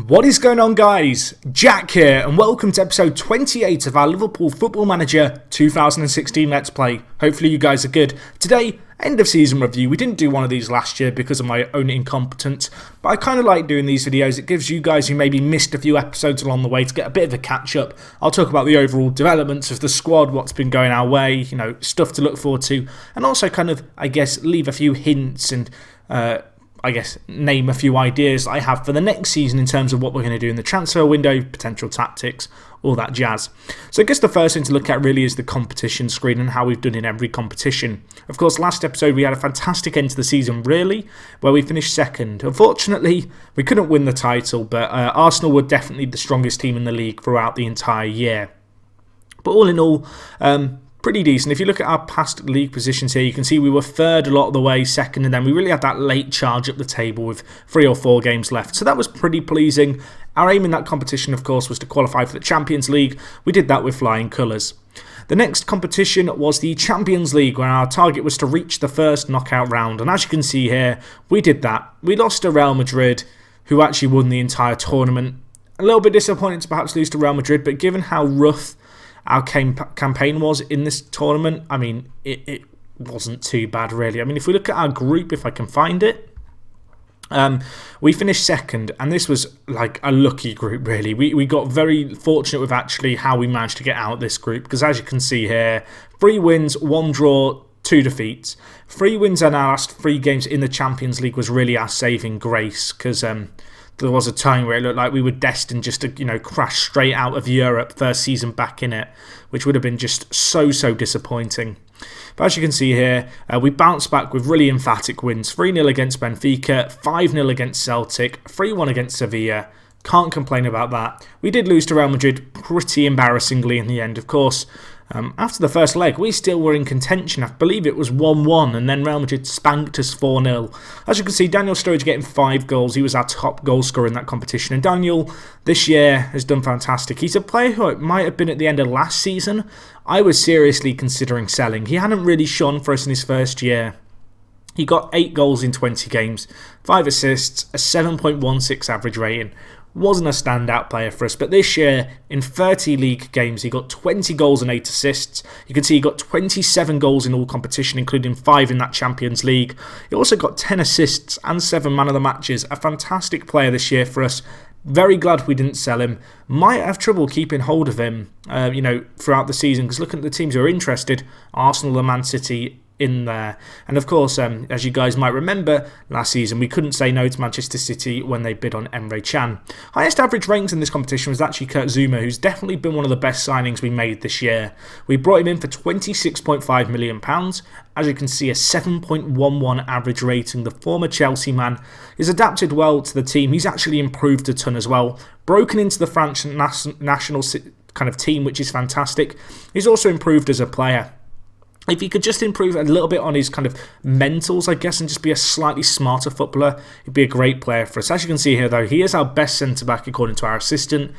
What is going on, guys? Jack here, and welcome to episode 28 of our Liverpool Football Manager 2016 Let's Play. Hopefully you guys are good. Today, end of season review. We didn't do one of these last year because of my own incompetence, but I kind of like doing these videos. It gives you guys who maybe missed a few episodes along the way to get a bit of a catch up. I'll talk about the overall developments of the squad, what's been going our way, stuff to look forward to, and also kind of, leave a few hints and name a few ideas I have for the next season in terms of what we're going to do in the transfer window, potential tactics, all that jazz. So I guess the first thing to look at really is the competition screen and how we've done in every competition. Of course, last episode we had a fantastic end to the season, really, where we finished second. Unfortunately, we couldn't win the title, but Arsenal were definitely the strongest team in the league throughout the entire year. But all in all, pretty decent. If you look at our past league positions here, you can see we were third a lot of the way, second, and then we really had that late charge up the table with 3 or 4 games left. So that was pretty pleasing. Our aim in that competition, of course, was to qualify for the Champions League. We did that with flying colours. The next competition was the Champions League, where our target was to reach the first knockout round. And as you can see here, we did that. We lost to Real Madrid, who actually won the entire tournament. A little bit disappointing to perhaps lose to Real Madrid, but given how rough our campaign was in this tournament, it wasn't too bad, really. If we look at our group, if I can find it, we finished second, and this was like a lucky group, really. We got very fortunate with actually how we managed to get out of this group, because as you can see here, 3 wins, 1 draw, 2 defeats. 3 wins in our last 3 games in the Champions League was really our saving grace, because there was a time where it looked like we were destined just to, crash straight out of Europe first season back in it, which would have been just so disappointing. But as you can see here, we bounced back with really emphatic wins. 3-0 against Benfica, 5-0 against Celtic, 3-1 against Sevilla. Can't complain about that. We did lose to Real Madrid pretty embarrassingly in the end, of course. After the first leg, we still were in contention. I believe it was 1-1, and then Real Madrid spanked us 4-0. As you can see, Daniel Sturridge getting 5 goals. He was our top goal scorer in that competition. And Daniel, this year, has done fantastic. He's a player who might have been at the end of last season. I was seriously considering selling. He hadn't really shone for us in his first year. He got 8 goals in 20 games, 5 assists, a 7.16 average rating. Wasn't a standout player for us, but this year in 30 league games he got 20 goals and 8 assists. You can see he got 27 goals in all competition, including 5 in that Champions League. He also got 10 assists and 7 man of the matches. A fantastic player this year for us. Very glad we didn't sell him. Might have trouble keeping hold of him throughout the season, because looking at the teams who are interested, Arsenal and Man City in there. And of course, as you guys might remember, last season we couldn't say no to Manchester City when they bid on Emre Can. Highest average ratings in this competition was actually Kurt Zouma, who's definitely been one of the best signings we made this year. We brought him in for £26.5 million. As you can see, a 7.11 average rating. The former Chelsea man is adapted well to the team. He's actually improved a ton as well. Broken into the French national kind of team, which is fantastic. He's also improved as a player. If he could just improve a little bit on his kind of mentals, I guess, and just be a slightly smarter footballer, he'd be a great player for us. As you can see here, though, he is our best centre-back according to our assistant.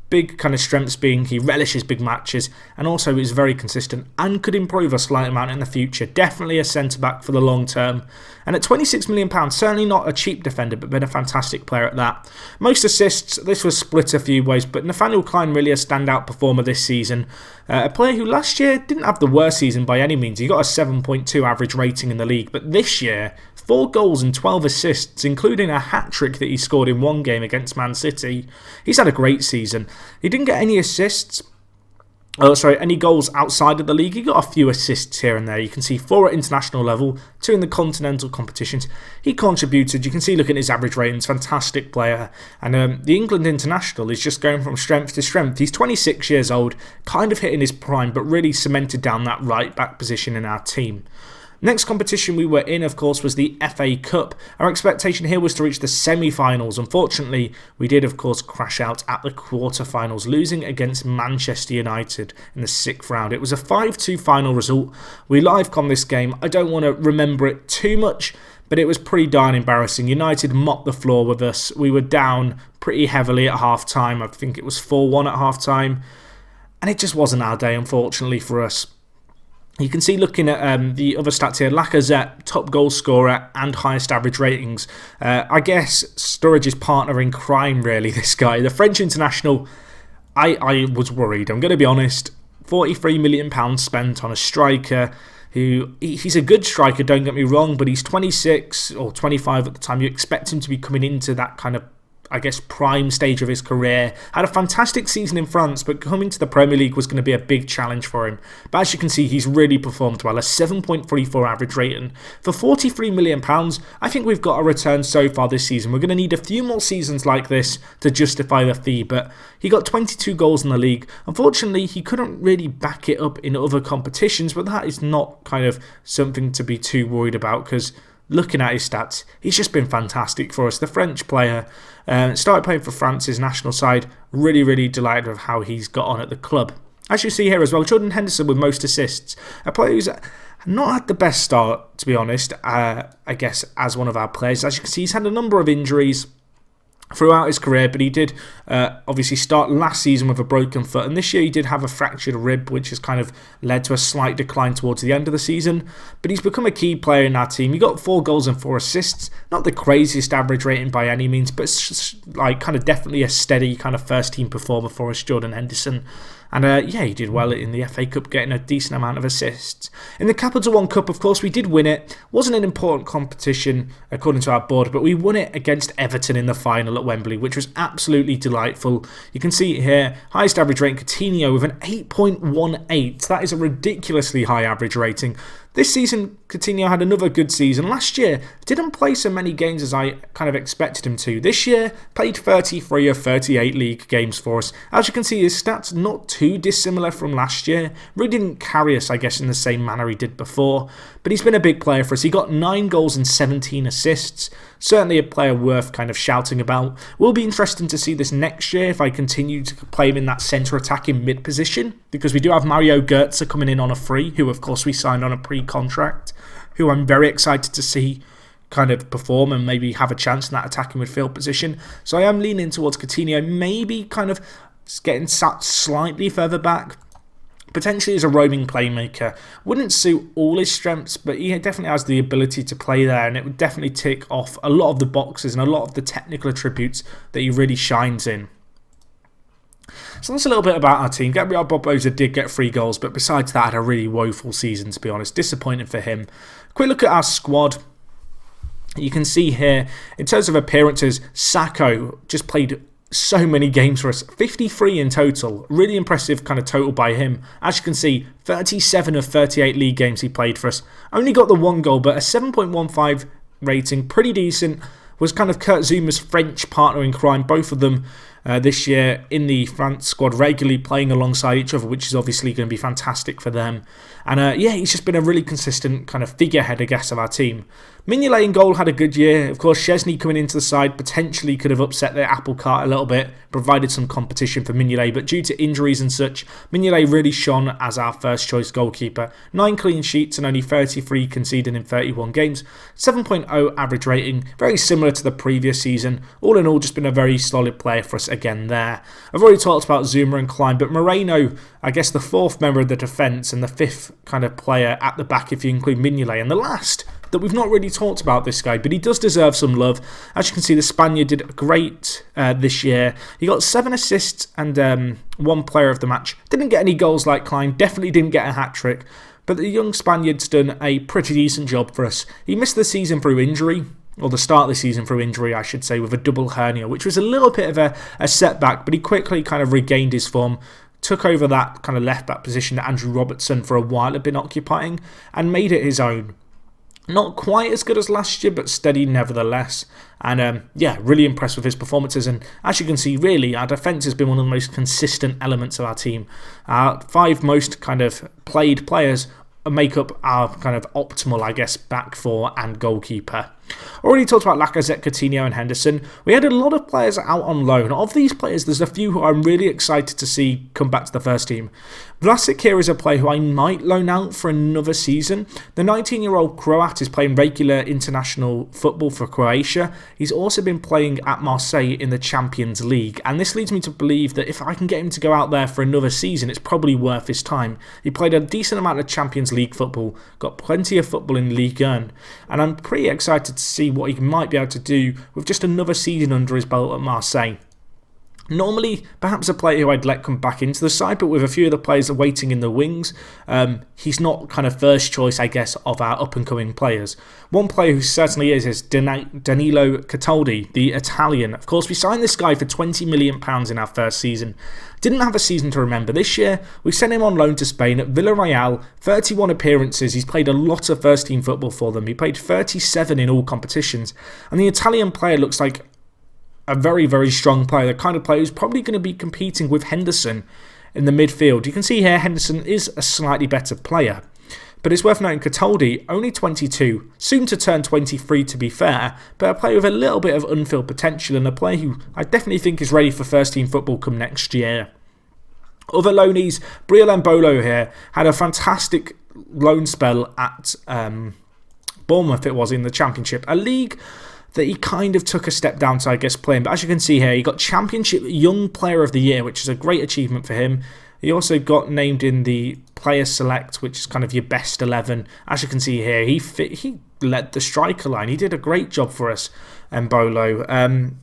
Big kind of strengths being he relishes big matches and also is very consistent and could improve a slight amount in the future. Definitely a centre-back for the long term. And at £26 million, certainly not a cheap defender, but been a fantastic player at that. Most assists, this was split a few ways, but Nathaniel Klein really a standout performer this season. A player who last year didn't have the worst season by any means. He got a 7.2 average rating in the league, but this year, 4 goals and 12 assists, including a hat-trick that he scored in 1 game against Man City. He's had a great season. He didn't get any any goals outside of the league. He got a few assists here and there. You can see 4 at international level, 2 in the continental competitions. He contributed. You can see, looking at his average ratings, fantastic player. And the England international is just going from strength to strength. He's 26 years old, kind of hitting his prime, but really cemented down that right-back position in our team. Next competition we were in, of course, was the FA Cup. Our expectation here was to reach the semi-finals. Unfortunately, we did, of course, crash out at the quarter-finals, losing against Manchester United in the 6th round. It was a 5-2 final result. We live-com this game. I don't want to remember it too much, but it was pretty darn embarrassing. United mopped the floor with us. We were down pretty heavily at half-time. I think it was 4-1 at half-time. And it just wasn't our day, unfortunately, for us. You can see looking at the other stats here, Lacazette, top goal scorer and highest average ratings. I guess Sturridge's partner in crime, really, this guy. The French international, I was worried, I'm going to be honest. £43 million spent on a striker he's a good striker, don't get me wrong, but he's 26 or 25 at the time. You expect him to be coming into that kind of, I guess, prime stage of his career. Had a fantastic season in France, but coming to the Premier League was going to be a big challenge for him. But as you can see, he's really performed well. A 7.34 average rating. For £43 million, I think we've got a return so far this season. We're going to need a few more seasons like this to justify the fee, but he got 22 goals in the league. Unfortunately, he couldn't really back it up in other competitions, but that is not kind of something to be too worried about, because looking at his stats, he's just been fantastic for us. The French player started playing for France's national side. Really, really delighted with how he's got on at the club. As you see here as well, Jordan Henderson with most assists. A player who's not had the best start, to be honest, I guess, as one of our players. As you can see, he's had a number of injuries throughout his career, but he did obviously start last season with a broken foot, and this year he did have a fractured rib, which has kind of led to a slight decline towards the end of the season. But he's become a key player in our team. He got 4 goals and 4 assists, not the craziest average rating by any means, but like kind of definitely a steady kind of first team performer for us, Jordan Henderson. And yeah, he did well in the FA Cup, getting a decent amount of assists. In the Capital One Cup, of course, we did win it. Wasn't an important competition, according to our board, but we won it against Everton in the final at Wembley, which was absolutely delightful. You can see here, highest average rating, Coutinho with an 8.18. That is a ridiculously high average rating. This season, Coutinho had another good season. Last year, didn't play so many games as I kind of expected him to. This year, played 33 of 38 league games for us. As you can see, his stats not too dissimilar from last year. Really didn't carry us, I guess, in the same manner he did before. But he's been a big player for us. He got 9 goals and 17 assists. Certainly a player worth kind of shouting about. Will be interesting to see this next year if I continue to play him in that centre attacking mid position, because we do have Mario Götze coming in on a free, who of course we signed on a pre-contract, who I'm very excited to see kind of perform and maybe have a chance in that attacking midfield position. So I am leaning towards Coutinho, maybe kind of getting sat slightly further back. Potentially as a roaming playmaker. Wouldn't suit all his strengths, but he definitely has the ability to play there, and it would definitely tick off a lot of the boxes and a lot of the technical attributes that he really shines in. So that's a little bit about our team. Gabriel Barbosa did get 3 goals, but besides that, had a really woeful season, to be honest. Disappointing for him. Quick look at our squad. You can see here, in terms of appearances, Sacco just played so many games for us, 53 in total. Really impressive kind of total by him. As you can see, 37 of 38 league games he played for us. Only got the 1 goal, but a 7.15 rating, pretty decent. Was kind of Kurt Zuma's French partner in crime, both of them this year in the France squad, regularly playing alongside each other, which is obviously going to be fantastic for them. And yeah, he's just been a really consistent kind of figurehead, I guess, of our team. Mignolet in goal had a good year. Of course, Szczesny coming into the side potentially could have upset the apple cart a little bit, provided some competition for Mignolet, but due to injuries and such, Mignolet really shone as our first choice goalkeeper. 9 clean sheets and only 33 conceded in 31 games. 7.0 average rating, very similar to the previous season. All in all, just been a very solid player for us again there. I've already talked about Zuma and Klein, but Moreno, I guess the 4th member of the defence and the 5th kind of player at the back if you include Mignolet, and the last that we've not really talked about this guy, but he does deserve some love. As you can see, the Spaniard did great this year. He got 7 assists and 1 player of the match. Didn't get any goals like Klein, definitely didn't get a hat-trick, but the young Spaniard's done a pretty decent job for us. He missed the season through injury, or the start of the season through injury, I should say, with a double hernia, which was a little bit of a setback, but he quickly kind of regained his form. Took over that kind of left-back position that Andrew Robertson for a while had been occupying, and made it his own. Not quite as good as last year, but steady nevertheless. And yeah, really impressed with his performances. And as you can see, really, our defence has been one of the most consistent elements of our team. Our 5 most kind of played players make up our kind of optimal, I guess, back 4 and goalkeeper. Already talked about Lacazette, Coutinho and Henderson. We had a lot of players out on loan. Of these players, there's a few who I'm really excited to see come back to the first team. Vlasic here is a player who I might loan out for another season. The 19-year-old Croat is playing regular international football for Croatia. He's also been playing at Marseille in the Champions League, and this leads me to believe that if I can get him to go out there for another season, it's probably worth his time. He played a decent amount of Champions League football, got plenty of football in Ligue 1, and I'm pretty excited to see what he might be able to do with just another season under his belt at Marseille. Normally, perhaps a player who I'd let come back into the side, but with a few of the players waiting in the wings, he's not kind of first choice, I guess, of our up-and-coming players. One player who certainly is Danilo Cataldi, the Italian. Of course, we signed this guy for £20 million in our first season. Didn't have a season to remember. This year, we sent him on loan to Spain at Villarreal, 31 appearances. He's played a lot of first-team football for them. He played 37 in all competitions. And the Italian player looks like a very, very strong player, the kind of player who's probably going to be competing with Henderson in the midfield. You can see here Henderson is a slightly better player. But it's worth noting Cataldi, only 22, soon to turn 23 to be fair, but a player with a little bit of unfilled potential and a player who I definitely think is ready for first team football come next year. Other loanees, Briel Mbolo here, had a fantastic loan spell at Bournemouth, it was, in the Championship, a league that he kind of took a step down to, I guess, playing. But as you can see here, he got Championship Young Player of the Year, which is a great achievement for him. He also got named in the Player Select, which is kind of your best 11. As you can see here, he led the striker line. He did a great job for us, Mbolo.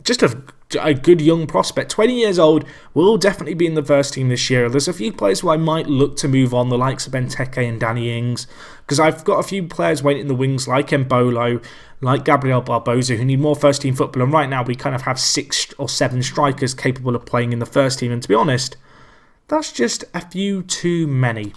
Just a good young prospect. 20 years old, will definitely be in the first team this year. There's a few players who I might look to move on, the likes of Benteke and Danny Ings, because I've got a few players waiting in the wings like Mbolo, like Gabriel Barbosa, who need more first team football, and right now we kind of have 6 or 7 strikers capable of playing in the first team, and to be honest, that's just a few too many.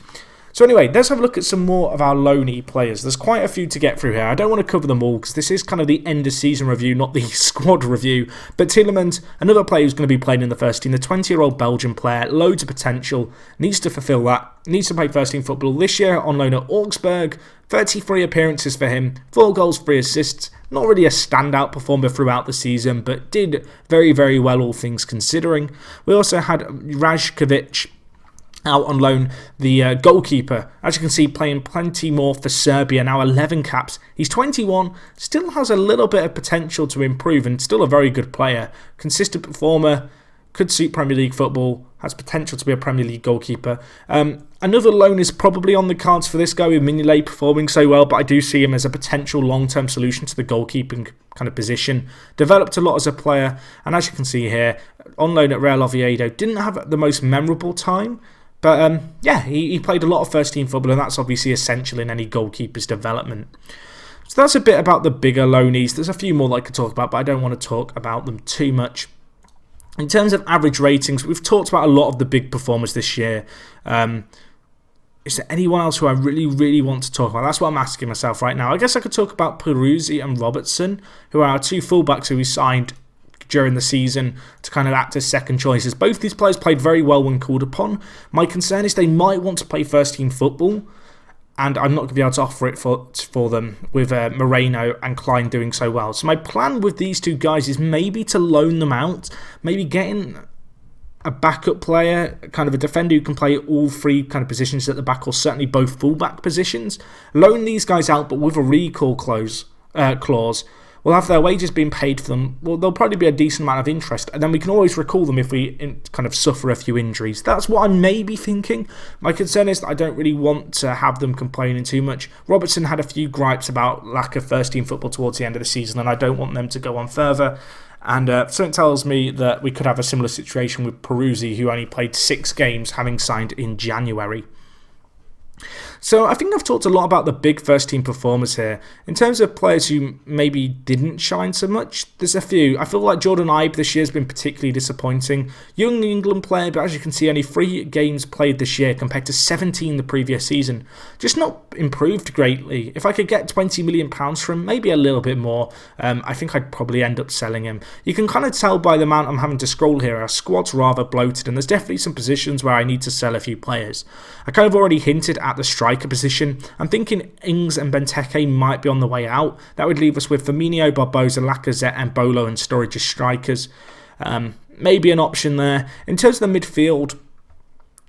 So anyway, let's have a look at some more of our loanee players. There's quite a few to get through here. I don't want to cover them all because this is kind of the end of season review, not the squad review. But Tielemans, another player who's going to be playing in the first team, the 20-year-old Belgian player, loads of potential, needs to fulfill that, needs to play first team football this year on loan at Augsburg. 33 appearances for him, 4 goals, 3 assists. Not really a standout performer throughout the season, but did very, very well all things considering. We also had Rajkovic out on loan, the goalkeeper, as you can see, playing plenty more for Serbia, now 11 caps. He's 21, still has a little bit of potential to improve and still a very good player. Consistent performer, could suit Premier League football, has potential to be a Premier League goalkeeper. Another loan is probably on the cards for this guy with Mignolet performing so well, but I do see him as a potential long-term solution to the goalkeeping kind of position. Developed a lot as a player, and as you can see here, on loan at Real Oviedo, didn't have the most memorable time, but yeah, he played a lot of first team football, and that's obviously essential in any goalkeeper's development. So that's a bit about the bigger loanees. There's a few more that I could talk about, but I don't want to talk about them too much. In terms of average ratings, we've talked about a lot of the big performers this year. Is there anyone else who I really, really want to talk about? That's what I'm asking myself right now. I guess I could talk about Peruzzi and Robertson, who are our 2 fullbacks who we signed during the season to kind of act as second choices. Both these players played very well when called upon. My concern is they might want to play first team football, and I'm not going to be able to offer it for them with Moreno and Klein doing so well. So my plan with these 2 guys is maybe to loan them out, maybe getting a backup player, kind of a defender who can play all 3 kind of positions at the back, or certainly both fullback positions. Loan these guys out, but with a recall clause. We'll have their wages being paid for them. Well, there'll probably be a decent amount of interest, and then we can always recall them if we kind of suffer a few injuries. That's what I may be thinking. My concern is that I don't really want to have them complaining too much. Robertson had a few gripes about lack of first team football towards the end of the season, and I don't want them to go on further. And something tells me that we could have a similar situation with Peruzzi, who only played 6 games, having signed in January. So I think I've talked a lot about the big first team performers here. In terms of players who maybe didn't shine so much, there's a few. I feel like Jordan Ibe this year has been particularly disappointing. Young England player, but as you can see, only 3 games played this year compared to 17 the previous season. Just not improved greatly. If I could get £20 million for him, maybe a little bit more, I think I'd probably end up selling him. You can kind of tell by the amount I'm having to scroll here, our squad's rather bloated, and there's definitely some positions where I need to sell a few players. I kind of already hinted at the striker striker position. I'm thinking Ings and Benteke might be on the way out. That would leave us with Firmino, Barbosa, Lacazette and Bolo and Sturridge as strikers. Maybe an option there. In terms of the midfield,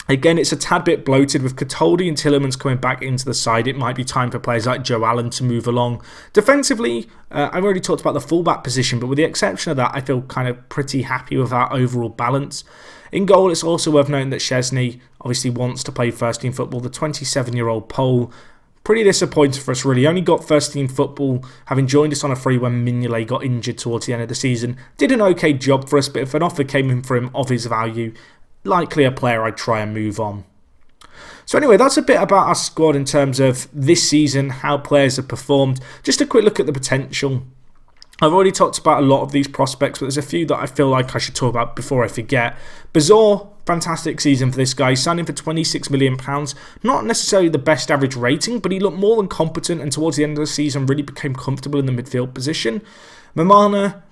again, it's a tad bit bloated with Cataldi and Tielemans coming back into the side. It might be time for players like Joe Allen to move along. Defensively, I've already talked about the fullback position, but with the exception of that, I feel kind of pretty happy with our overall balance. In goal, it's also worth noting that Szczesny obviously wants to play first-team football. The 27-year-old Pole, pretty disappointed for us really. Only got first-team football, having joined us on a free when Mignolet got injured towards the end of the season. Did an okay job for us, but if an offer came in for him of his value, likely a player I'd try and move on. So anyway, that's a bit about our squad in terms of this season, how players have performed. Just a quick look at the potential. I've already talked about a lot of these prospects, but there's a few that I feel like I should talk about before I forget. Bazor, fantastic season for this guy, signing for £26 million. Not necessarily the best average rating, but he looked more than competent and towards the end of the season really became comfortable in the midfield position. Mamana,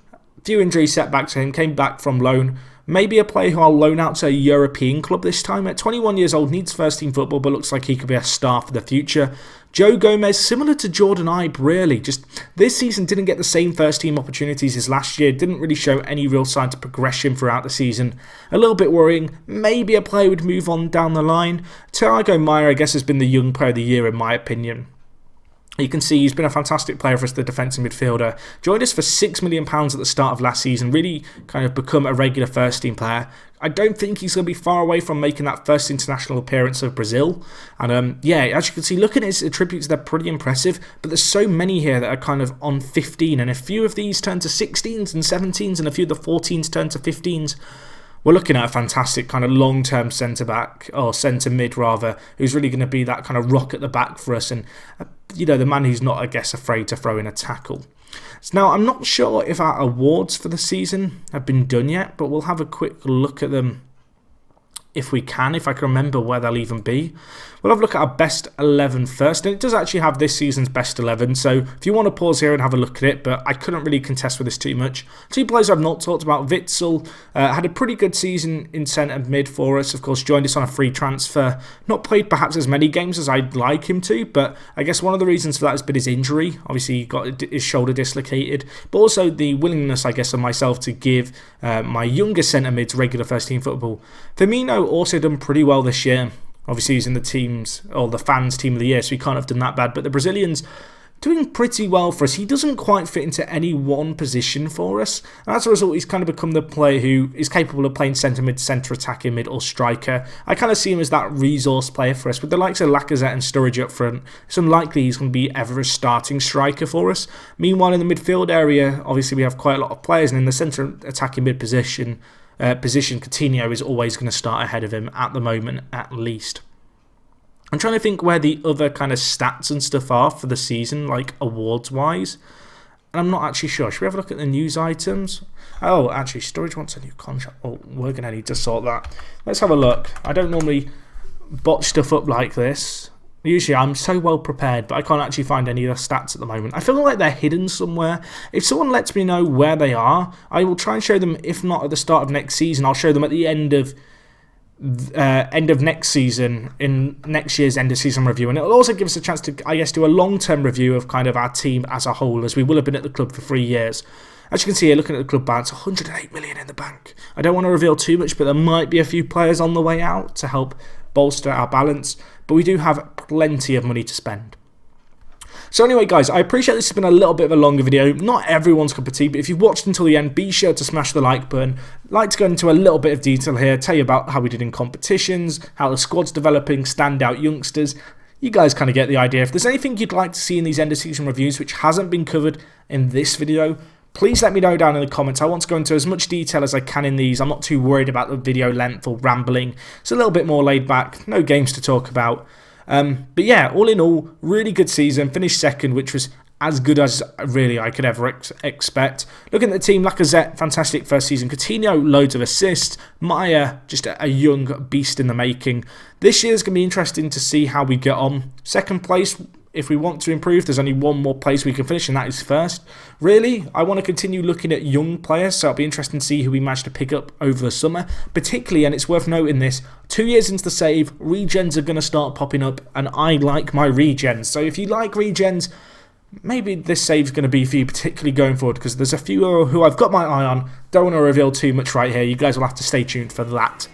few injury setbacks for him, came back from loan. Maybe a player who I'll loan out to a European club this time. At 21 years old, needs first-team football, but looks like he could be a star for the future. Joe Gomez, similar to Jordan Ibe, really. Just this season didn't get the same first-team opportunities as last year. Didn't really show any real signs of progression throughout the season. A little bit worrying. Maybe a player would move on down the line. Thiago Maia, I guess, has been the young player of the year in my opinion. You can see he's been a fantastic player for us, the defensive midfielder. Joined us for £6 million at the start of last season. Really kind of become a regular first-team player. I don't think he's going to be far away from making that first international appearance of Brazil. And yeah, as you can see, looking at his attributes, they're pretty impressive. But there's so many here that are kind of on 15. And a few of these turn to 16s and 17s. And a few of the 14s turn to 15s. We're looking at a fantastic kind of long-term centre-back, or centre-mid rather, who's really going to be that kind of rock at the back for us and, you know, the man who's not, I guess, afraid to throw in a tackle. So now, I'm not sure if our awards for the season have been done yet, but we'll have a quick look at them if I can remember where they'll even be. We'll have a look at our best 11 first, and it does actually have this season's best 11, so if you want to pause here and have a look at it, but I couldn't really contest with this too much. Two players I've not talked about. Witsel had a pretty good season in centre mid for us, of course joined us on a free transfer, not played perhaps as many games as I'd like him to, but I guess one of the reasons for that has been his injury. Obviously he got his shoulder dislocated, but also the willingness, I guess, of myself to give my younger centre mids regular first team football. Firmino also done pretty well this year. Obviously he's in the teams, or the fans' team of the year, so he can't have done that bad. But the Brazilian's doing pretty well for us. He doesn't quite fit into any one position for us. And as a result, he's kind of become the player who is capable of playing centre mid, centre attacking mid, or striker. I kind of see him as that resource player for us. With the likes of Lacazette and Sturridge up front, it's unlikely he's going to be ever a starting striker for us. Meanwhile, in the midfield area, obviously we have quite a lot of players, and in the centre attacking mid position, Coutinho is always going to start ahead of him at the moment, at least. I'm trying to think where the other kind of stats and stuff are for the season, like awards-wise. And I'm not actually sure. Should we have a look at the news items? Oh, actually, Sturridge wants a new contract. Oh, we're going to need to sort that. Let's have a look. I don't normally botch stuff up like this. Usually I'm so well prepared, but I can't actually find any of the stats at the moment. I feel like they're hidden somewhere. If someone lets me know where they are, I will try and show them, if not at the start of next season, I'll show them at the end of next season, in next year's end of season review. And it'll also give us a chance to, I guess, do a long-term review of kind of our team as a whole, as we will have been at the club for 3 years. As you can see here, looking at the club balance, 108 million in the bank. I don't want to reveal too much, but there might be a few players on the way out to help bolster our balance, but we do have plenty of money to spend. So anyway, guys, I appreciate this has been a little bit of a longer video. Not everyone's cup of tea, but if you've watched until the end, be sure to smash the like button. I'd like to go into a little bit of detail here, tell you about how we did in competitions, how the squad's developing, standout youngsters. You guys kind of get the idea. If there's anything you'd like to see in these end of season reviews which hasn't been covered in this video, please let me know down in the comments. I want to go into as much detail as I can in these. I'm not too worried about the video length or rambling. It's a little bit more laid back. No games to talk about. But yeah, all in all, really good season. Finished second, which was as good as really I could ever expect. Looking at the team, Lacazette, fantastic first season. Coutinho, loads of assists. Maia, just a young beast in the making. This year's going to be interesting to see how we get on. Second place if we want to improve, there's only one more place we can finish, and that is first. Really, I want to continue looking at young players, so it'll be interesting to see who we manage to pick up over the summer. Particularly, and it's worth noting this, 2 years into the save, regens are going to start popping up, and I like my regens. So if you like regens, maybe this save's going to be for you, particularly going forward, because there's a few who I've got my eye on. Don't want to reveal too much right here. You guys will have to stay tuned for that.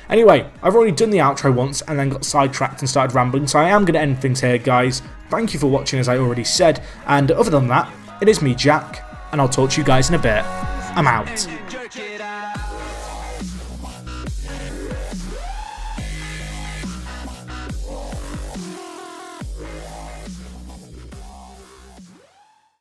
Anyway, I've already done the outro once and then got sidetracked and started rambling, so I am going to end things here, guys. Thank you for watching, as I already said, and other than that, it is me, Jack, and I'll talk to you guys in a bit. I'm out.